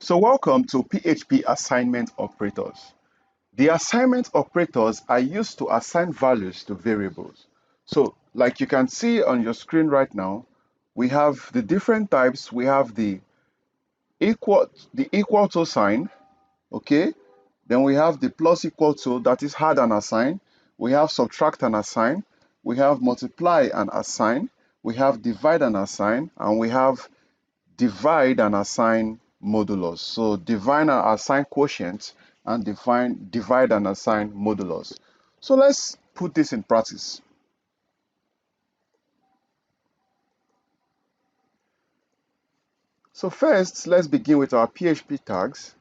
So welcome to PHP Assignment Operators. The assignment operators are used to assign values to variables. So like you can see on your screen right now, we have the different types. We have the equal to sign, okay? Then we have the plus equal to, that is add and assign. We have subtract and assign. We have multiply and assign. We have divide and assign, and we have divide and assign modulus. So divide and assign quotient and divide and assign modulus. So let's put this in practice. So first, let's begin with our PHP tags.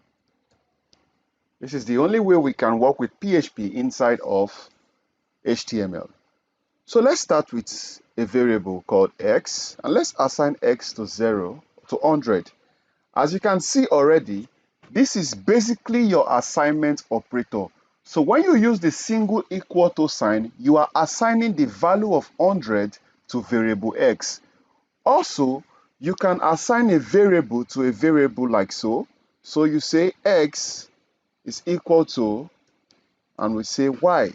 This is the only way we can work with PHP inside of HTML. So let's start with a variable called x, and let's assign x to 0 to 100. As you can see already, this is basically your assignment operator. So when you use the single equal to sign, you are assigning the value of 100 to variable x. Also, you can assign a variable to a variable like so. So you say x is equal to, and we say y.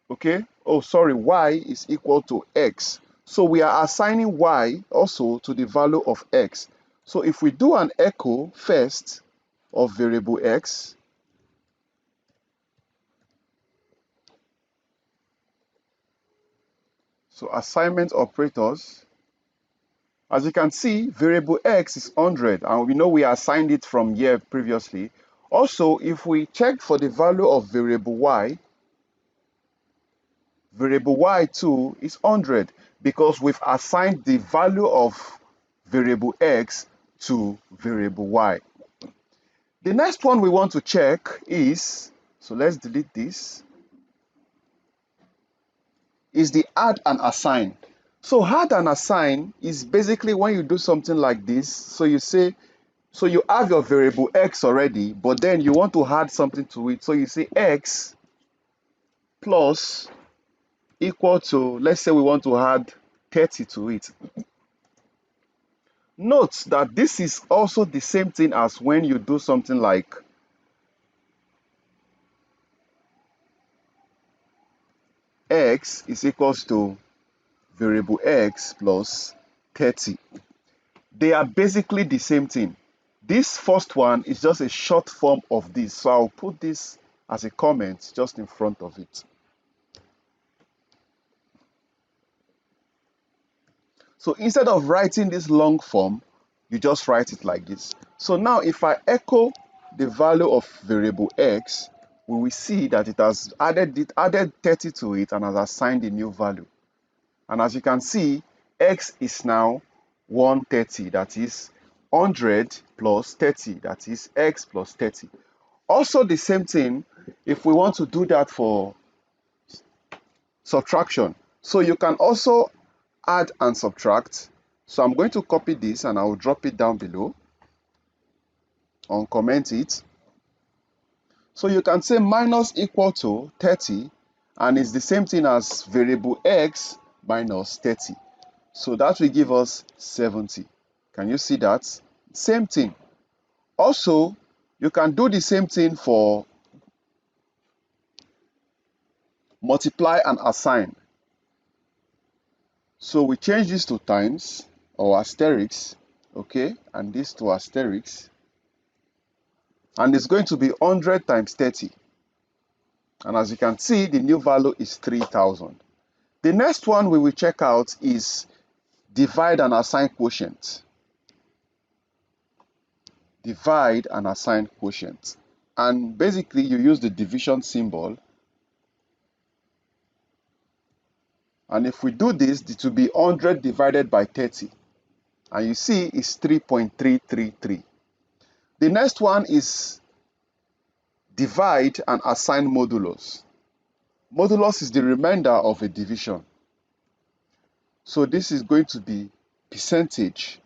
Okay? Oh, sorry, y is equal to x. So we are assigning y also to the value of x. So if we do an echo first of variable x, so assignment operators, as you can see, variable x is 100, and we know we assigned it from here previously. Also, if we check for the value of variable y too is 100 because we've assigned the value of variable x to variable y. The next one we want to check is, so let's delete this, is the add and assign. So add and assign is basically when you do something like this. So you say, so you have your variable x already, but then you want to add something to it. So you say x plus equal to, let's say we want to add 30 to it. Note that this is also the same thing as when you do something like x is equals to variable x plus 30. They are basically the same thing. This first one is just a short form of this. So I'll put this as a comment just in front of it. So instead of writing this long form, you just write it like this. So now if I echo the value of variable x, we will see that it has added 30 to it and has assigned a new value. And as you can see, x is now 130, that is 100 plus 30, that is x plus 30. Also the same thing if we want to do that for subtraction. So you can also add and subtract. So I'm going to copy this and I will drop it down below, uncomment it. So you can say minus equal to 30, and it's the same thing as variable x minus 30. So that will give us 70. Can you see that? Same thing. Also, you can do the same thing for multiply and assign. So we change this to times or asterisk, okay, and this to asterisk. And it's going to be 100 times 30. And as you can see, the new value is 3000. The next one we will check out is divide and assign quotient. Divide and assign quotient. And basically you use the division symbol. And if we do this, it will be 100 divided by 30. And you see it's 3.333. The next one is divide and assign modulus. Modulus is the remainder of a division. So this is going to be percentage.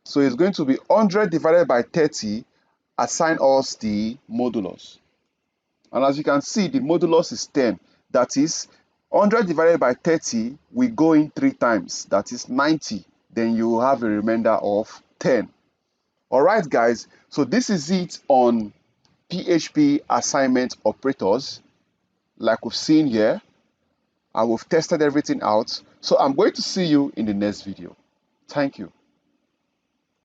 So it's going to be 100 divided by 30, assign us the modulus. And as you can see, the modulus is 10. That is 100 divided by 30, we go in 3 times. That is 90. Then you have a remainder of 10. Alright guys, so this is it on PHP assignment operators, like we've seen here, and we've tested everything out. So I'm going to see you in the next video. Thank you.